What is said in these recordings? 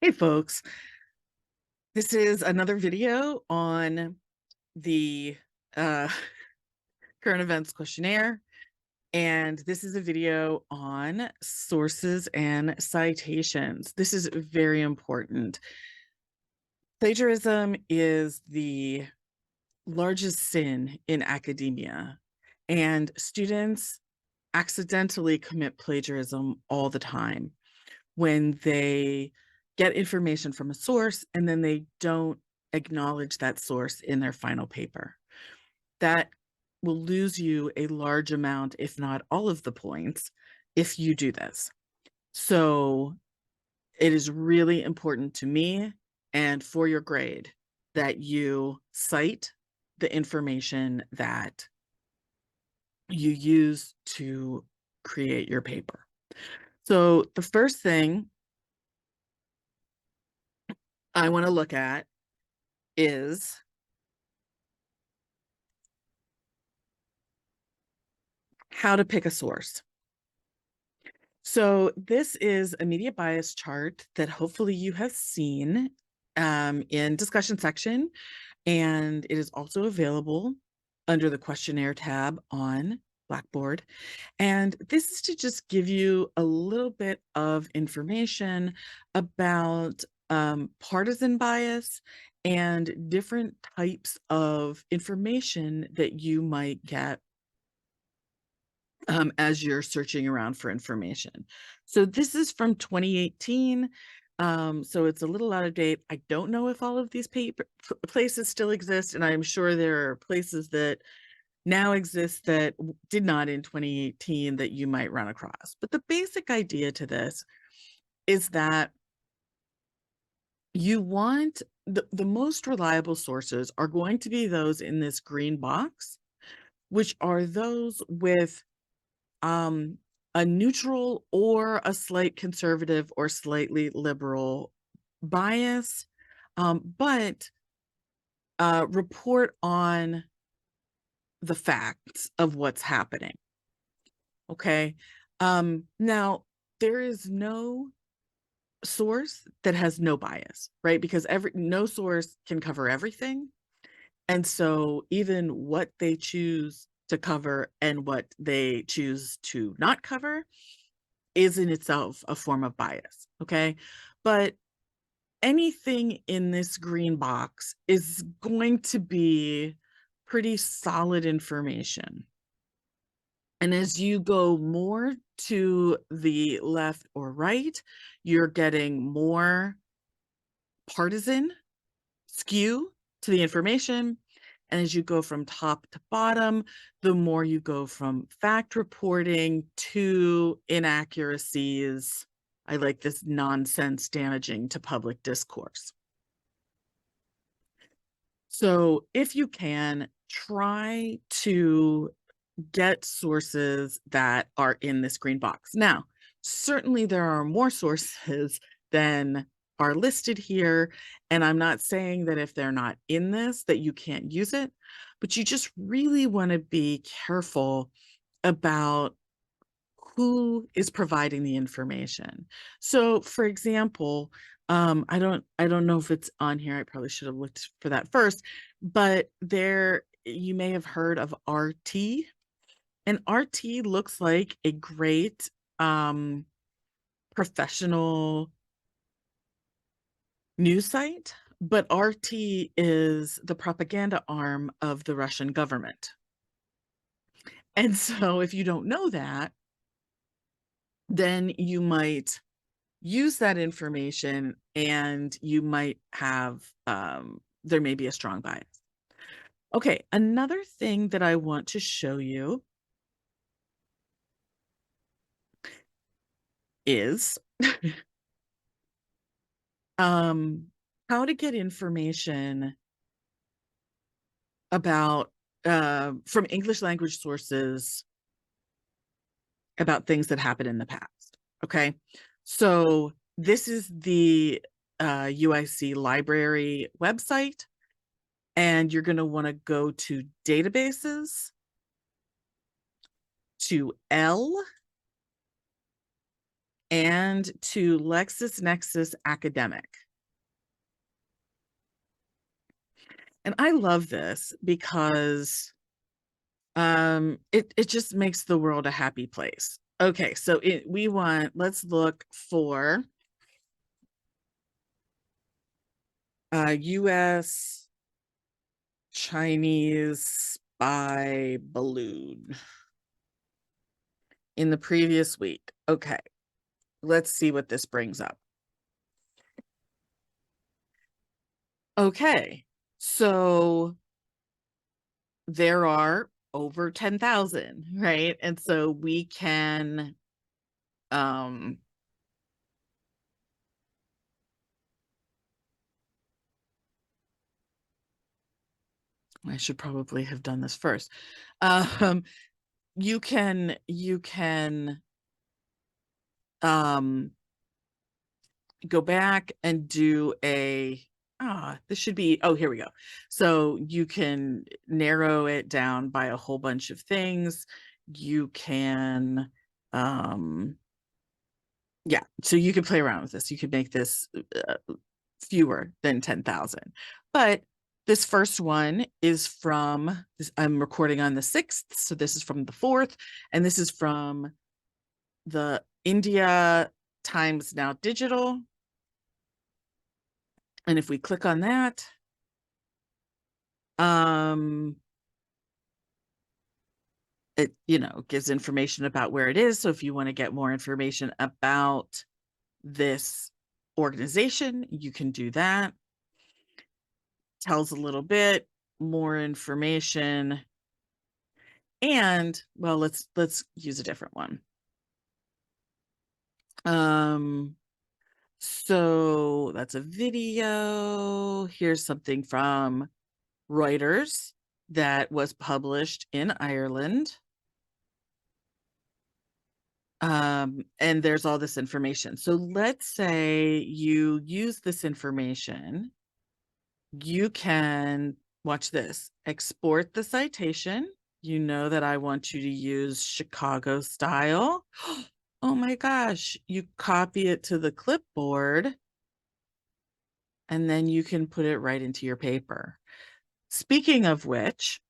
Hey folks, this is another video on the uh, current events questionnaire, and this is a video on sources and citations. This is very important. Plagiarism is the largest sin in academia, and students accidentally commit plagiarism all the time when they get information from a source and then they don't acknowledge that source in their final paper. That will lose you a large amount, if not all of the points, if you do this. So it is really important to me and for your grade that you cite the information that you use to create your paper. So the first thing I want to look at is how to pick a source. So this is a media bias chart that hopefully you have seen in discussion section, and it is also available under the questionnaire tab on Blackboard. And this is to just give you a little bit of information about partisan bias and different types of information that you might get as you're searching around for information. So this is from 2018. So it's a little out of date. I don't know if all of these places still exist, and I'm sure there are places that now exist that did not in 2018 that you might run across. But the basic idea to this is that you want the most reliable sources are going to be those in this green box, which are those with a neutral or a slight conservative or slightly liberal bias, but report on the facts of what's happening. Okay. Now, there is no source that has no bias, right? Because no source can cover everything. And so even what they choose to cover and what they choose to not cover is in itself a form of bias, okay? But anything in this green box is going to be pretty solid information. And as you go more to the left or right, you're getting more partisan skew to the information. And as you go from top to bottom, the more you go from fact reporting to inaccuracies. I like this nonsense damaging to public discourse. So if you can, try to get sources that are in this green box. Now, certainly there are more sources than are listed here, and I'm not saying that if they're not in this that you can't use it, but you just really want to be careful about who is providing the information. So for example, I don't know if it's on here. I probably should have looked for that first, but there you may have heard of RT. And RT looks like a great professional news site, but RT is the propaganda arm of the Russian government. And so if you don't know that, then you might use that information and you might have, there may be a strong bias. Okay, another thing that I want to show you is how to get information about from English language sources about things that happened in the past. Okay, so this is the UIC library website, and you're going to want to go to databases, to L, and to Lexis Nexis Academic. And I love this because it just makes the world a happy place. Okay, so let's look for US Chinese spy balloon in the previous week. Okay, let's see what this brings up. Okay, so there are over 10,000, right? And so we can I should probably have done this first. You can go back and do this should be, here we go. So you can narrow it down by a whole bunch of things. You can yeah, so you can play around with this. You could make this fewer than 10,000. But this first one is from this, I'm recording on the 6th, so this is from the 4th, and this is from the India Times Now Digital. And if we click on that, it, gives information about where it is. So if you want to get more information about this organization, you can do that. Tells a little bit more information. And well, let's use a different one. So that's a video. Here's something from Reuters that was published in Ireland. And there's all this information. So let's say you use this information. You can watch this, export the citation. You know that I want you to use Chicago style. Oh my gosh, you copy it to the clipboard and then you can put it right into your paper. Speaking of which,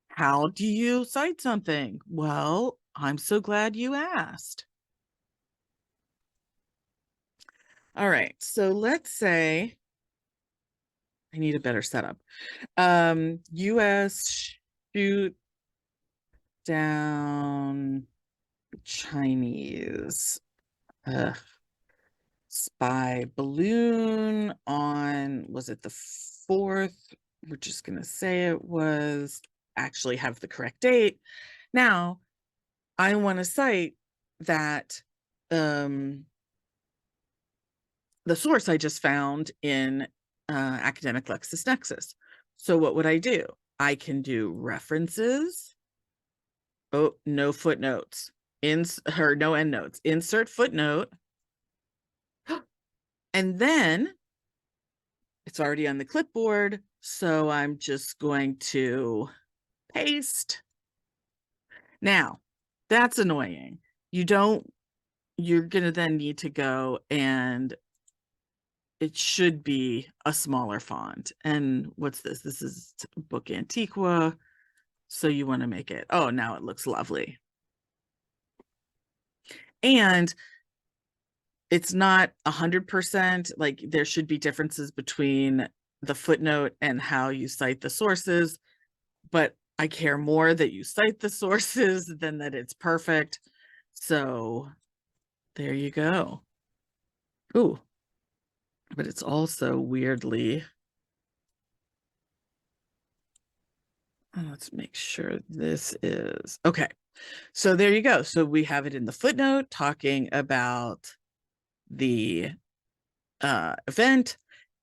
how do you cite something? Well, I'm so glad you asked. All right, so let's say I need a better setup. US shoot down Chinese spy balloon on, was it the 4th? We're just going to say it was, actually have the correct date. Now, I want to cite that the source I just found in Academic Lexis Nexis. So what would I do? I can do references. Oh, no footnotes. No endnotes. Insert footnote. And then it's already on the clipboard. So I'm just going to paste. Now, that's annoying. You're going to then need to go and it should be a smaller font. And what's this? This is Book Antiqua. So you want to make it, oh, now it looks lovely. And it's not 100%, like there should be differences between the footnote and how you cite the sources, but I care more that you cite the sources than that it's perfect. So there you go. Ooh, but it's also weirdly, let's make sure this is, okay. So there you go. So we have it in the footnote talking about the event,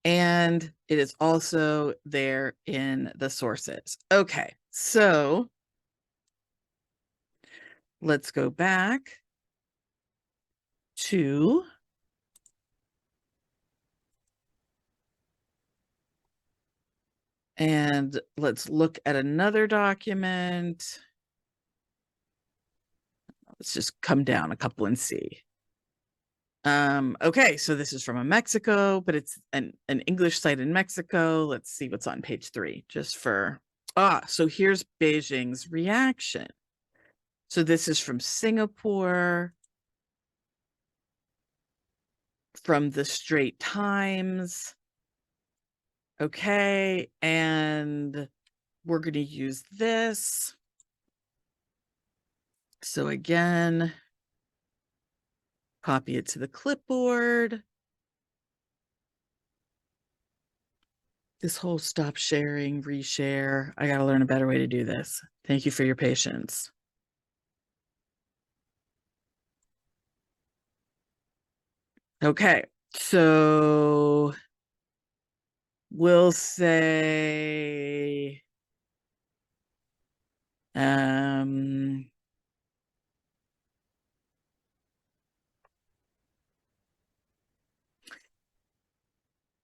and it is also there in the sources. Okay, so let's go back to and let's look at another document. Let's just come down a couple and see. Okay, so this is from a Mexico, but it's an English site in Mexico. Let's see what's on page 3, just for, so here's Beijing's reaction. So this is from Singapore, from the Straits Times. Okay, and we're going to use this. So again, copy it to the clipboard. This whole stop sharing, reshare. I got to learn a better way to do this. Thank you for your patience. Okay, so we'll say,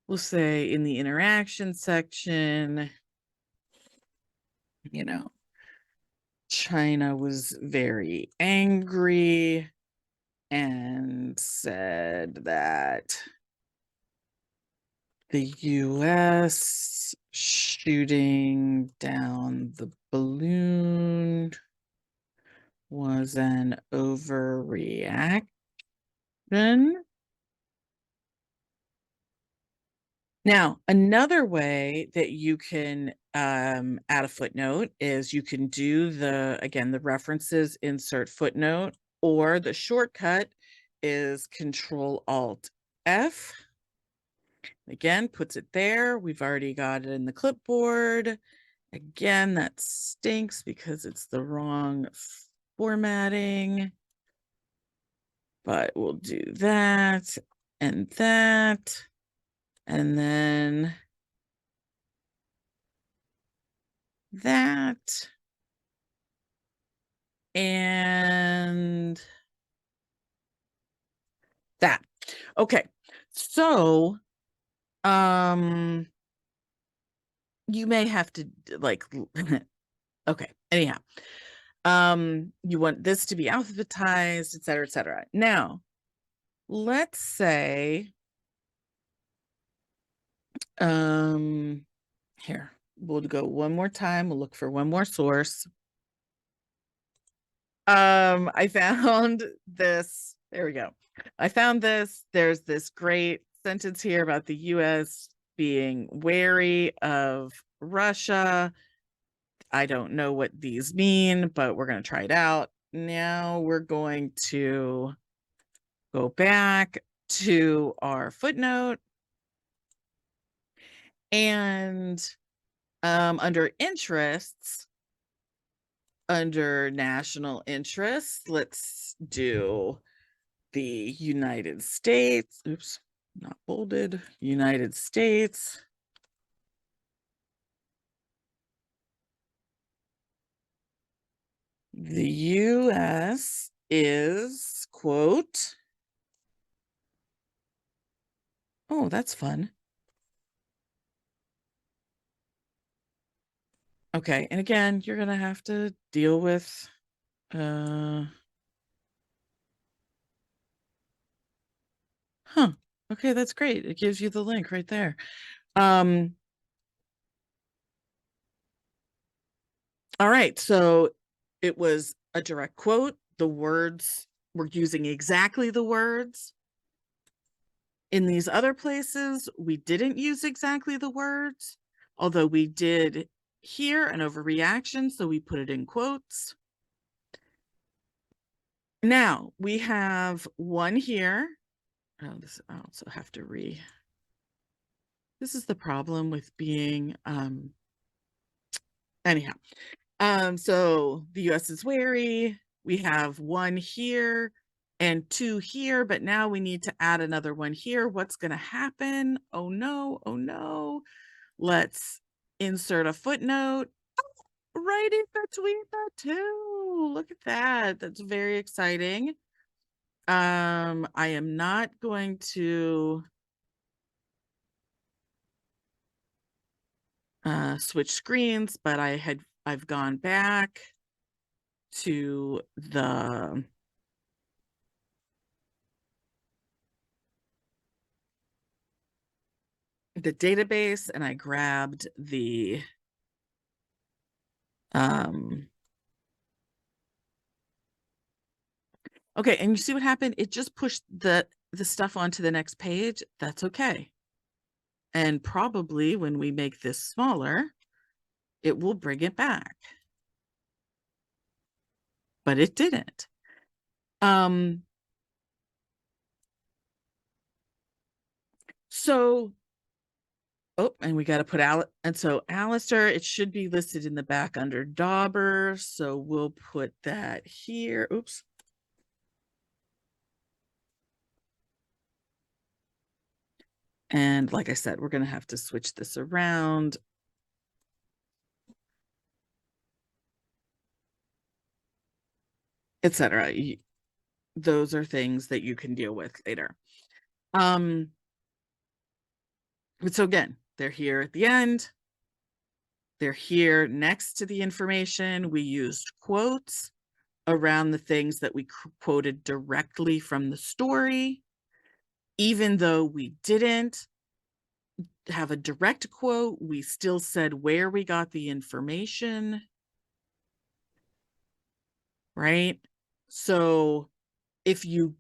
we'll say in the interaction section, you know, China was very angry and said that the US shooting down the balloon was an overreaction. Now, another way that you can add a footnote is you can do the references, insert footnote, or the shortcut is Control-Alt-F. Again, puts it there. We've already got it in the clipboard. Again, that stinks because it's the wrong formatting. But we'll do that and that. And then that. And that. Okay. So, you may have to like, okay, anyhow, you want this to be alphabetized, et cetera, et cetera. Now, let's say, here, we'll go one more time. We'll look for one more source. I found this. There we go. I found this. There's this great sentence here about the US being wary of Russia. I don't know what these mean, but we're going to try it out. Now we're going to go back to our footnote, and under interests, under national interests, let's do the United States. Oops, not bolded. United States. The US is, quote, oh, that's fun. Okay, and again, you're gonna have to deal with okay, that's great. It gives you the link right there. All right, so it was a direct quote. The words, we're using exactly the words. In these other places, we didn't use exactly the words, although we did here an overreaction, so we put it in quotes. Now, we have one here. Oh, this, I also have to this is the problem with being, anyhow. So the US is wary. We have one here and two here, but now we need to add another one here. What's going to happen? Oh no, oh no. Let's insert a footnote right in between the two. Look at that. That's very exciting. I am not going to switch screens, but I've gone back to the database and I grabbed the okay, and you see what happened? It just pushed the stuff onto the next page. That's okay. And probably when we make this smaller, it will bring it back. But it didn't. So, oh, and we got to put and so Alistair, it should be listed in the back under Dauber. So we'll put that here. Oops. And like I said, we're going to have to switch this around. Etc. Those are things that you can deal with later. But so again, they're here at the end. They're here next to the information. We used quotes around the things that we quoted directly from the story, even though we didn't have a direct quote, we still said where we got the information, right? So if you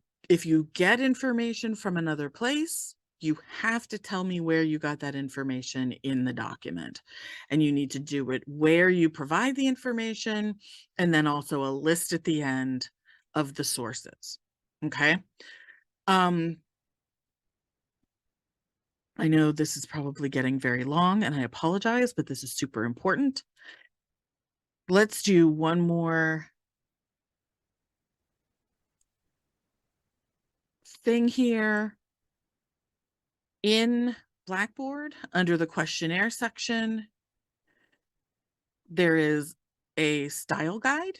get information from another place, you have to tell me where you got that information in the document. And you need to do it where you provide the information, and then also a list at the end of the sources. Okay. I know this is probably getting very long and I apologize, but this is super important. Let's do one more thing here. In Blackboard, under the questionnaire section, there is a style guide,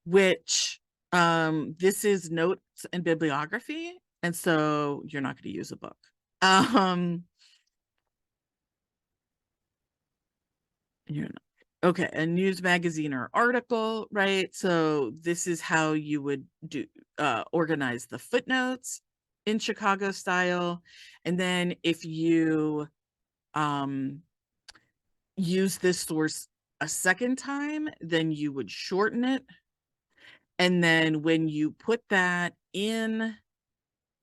which this is notes and bibliography. And so you're not going to use a book. You're not. Okay, a news magazine or article, right? So this is how you would do organize the footnotes in Chicago style. And then if you use this source a second time, then you would shorten it. And then when you put that in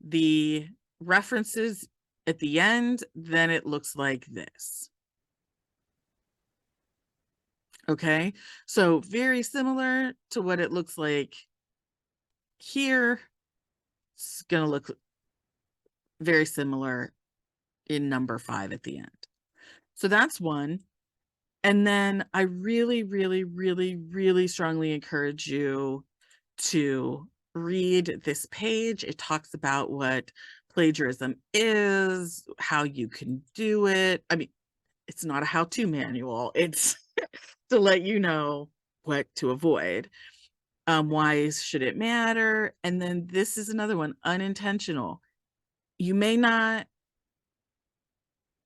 the references at the end, then it looks like this. Okay, so very similar to what it looks like here. It's going to look very similar in number 5 at the end. So that's one. And then I really, really, really, really strongly encourage you to read this page. It talks about what plagiarism is, how you can do it. I mean, it's not a how-to manual. It's to let you know what to avoid. Why should it matter? And then this is another one, unintentional. You may not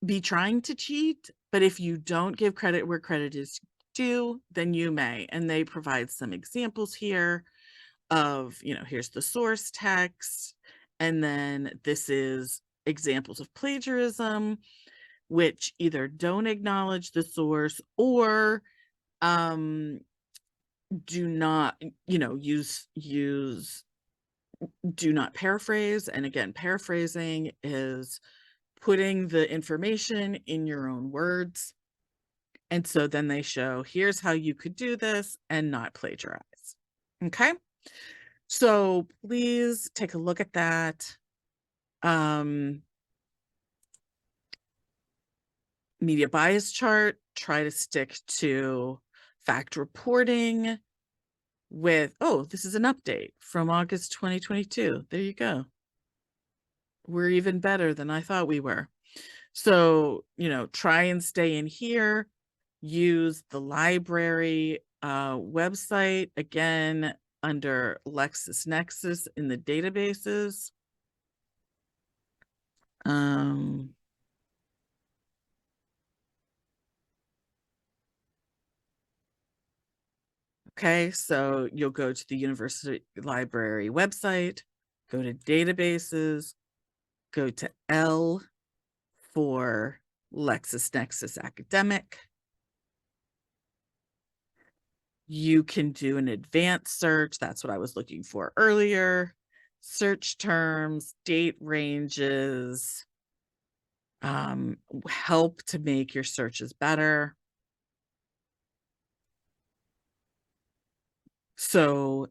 be trying to cheat, but if you don't give credit where credit is due, then you may. And they provide some examples here of, here's the source text, and then this is examples of plagiarism, which either don't acknowledge the source or do not, do not paraphrase. And again, paraphrasing is putting the information in your own words. And so then they show, here's how you could do this and not plagiarize. Okay. So please take a look at that. Media bias chart, try to stick to fact reporting with, oh, this is an update from August 2022. There you go. We're even better than I thought we were. So, try and stay in here. Use the library website, again, under Lexis Nexis in the databases. Okay, so you'll go to the university library website, go to databases, go to L, for Lexis Nexis Academic. You can do an advanced search. That's what I was looking for earlier. Search terms, date ranges, help to make your searches better. So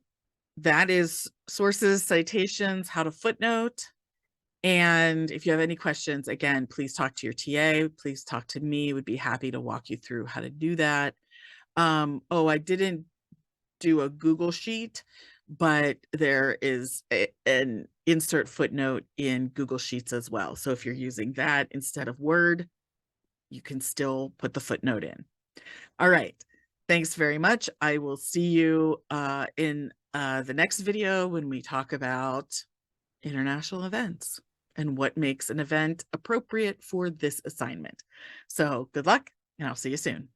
that is sources, citations, how to footnote. And if you have any questions, again, please talk to your TA. Please talk to me. Would be happy to walk you through how to do that. Oh, I didn't do a Google Sheet, but there is an insert footnote in Google Sheets as well. So if you're using that instead of Word, you can still put the footnote in. All right. Thanks very much. I will see you in the next video when we talk about international events and what makes an event appropriate for this assignment. So good luck, and I'll see you soon.